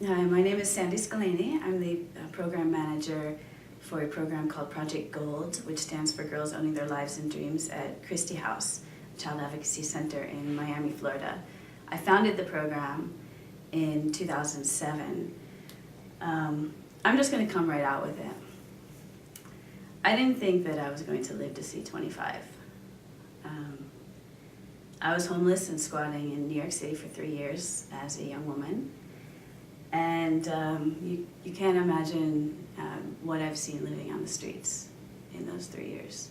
Hi, my name is Sandy Scalini. I'm the program manager for a program called Project Gold, which stands for Girls Owning Their Lives and Dreams at Christie House, Child Advocacy Center in Miami, Florida. I founded the program in 2007. I'm just going to come right out with it. I didn't think that I was going to live to see 25. I was homeless and squatting in New York City for 3 years as a young woman. And you can't imagine what I've seen living on the streets in those 3 years.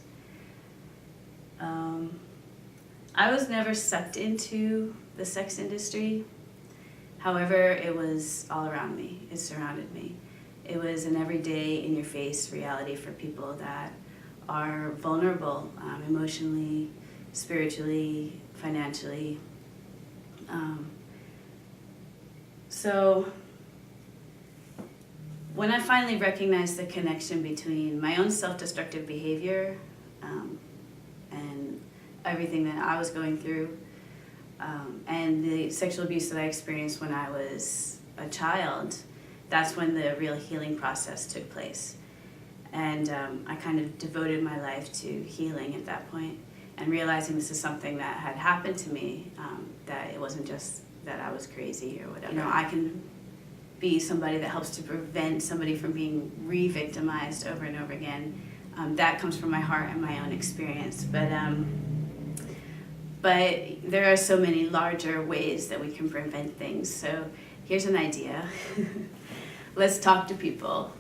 I was never sucked into the sex industry. However, it was all around me. It surrounded me. It was an everyday, in-your-face reality for people that are vulnerable emotionally, spiritually, financially. So when I finally recognized the connection between my own self-destructive behavior and everything that I was going through and the sexual abuse that I experienced when I was a child, that's when the real healing process took place. And I kind of devoted my life to healing at that point and realizing this is something that had happened to me, that it wasn't just that I was crazy or whatever. You know, I can be somebody that helps to prevent somebody from being re-victimized over and over again. That comes from my heart and my own experience. But there are so many larger ways that we can prevent things. So here's an idea. Let's talk to people.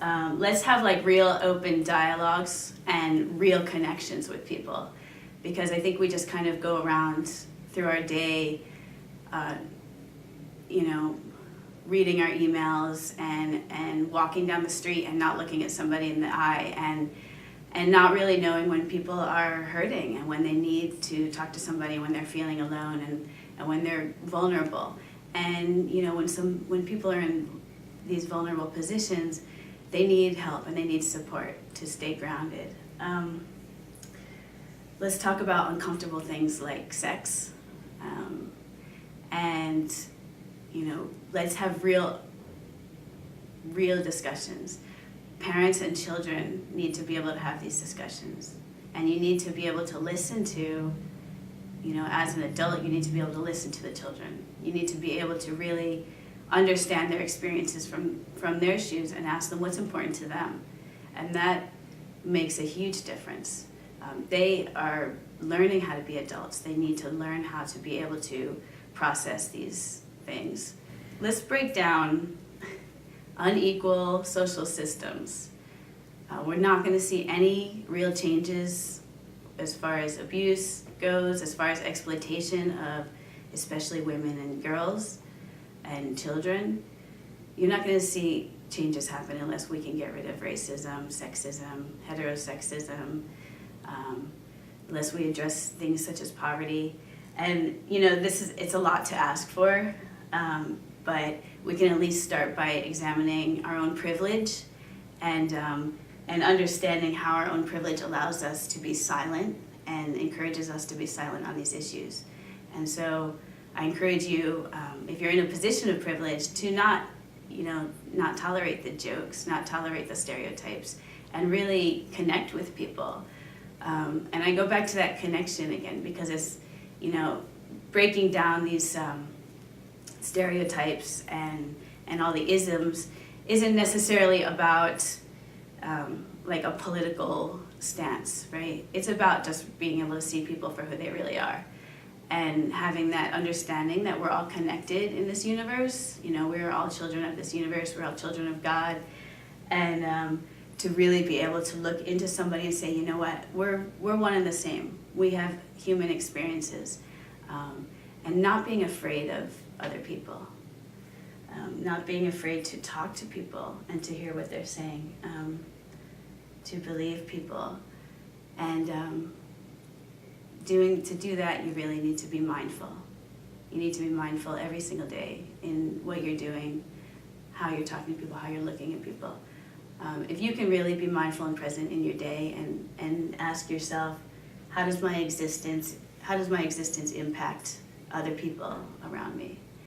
Let's have like real open dialogues and real connections with people. Because I think we just kind of go around through our day, reading our emails and walking down the street and not looking at somebody in the eye and not really knowing when people are hurting and when they need to talk to somebody, when they're feeling alone and when they're vulnerable. And when people are in these vulnerable positions, they need help and they need support to stay grounded. Let's talk about uncomfortable things like sex. Let's have real discussions. Parents and children need to be able to have these discussions. And you need to be able to listen to, as an adult, you need to be able to listen to the children. You need to be able to really understand their experiences from their shoes and ask them what's important to them. And that makes a huge difference. They are learning how to be adults. They need to learn how to be able to process these things. Let's break down unequal social systems. We're not going to see any real changes as far as abuse goes, as far as exploitation of especially women and girls and children. You're not going to see changes happen unless we can get rid of racism, sexism, heterosexism, unless we address things such as poverty. And it's a lot to ask for, but we can at least start by examining our own privilege and understanding how our own privilege allows us to be silent and encourages us to be silent on these issues. And so I encourage you, if you're in a position of privilege, to not tolerate the jokes, not tolerate the stereotypes, and really connect with people. And I go back to that connection again because it's, breaking down these stereotypes and all the isms isn't necessarily about like a political stance, right? It's about just being able to see people for who they really are and having that understanding that we're all connected in this universe. We're all children of this universe. We're all children of God. And to really be able to look into somebody and say, you know what, we're one and the same. We have human experiences. And not being afraid of other people. Not being afraid to talk to people and to hear what they're saying. To believe people. And to do that, you really need to be mindful. You need to be mindful every single day in what you're doing, how you're talking to people, how you're looking at people. If you can really be mindful and present in your day and ask yourself, how does my existence impact other people around me?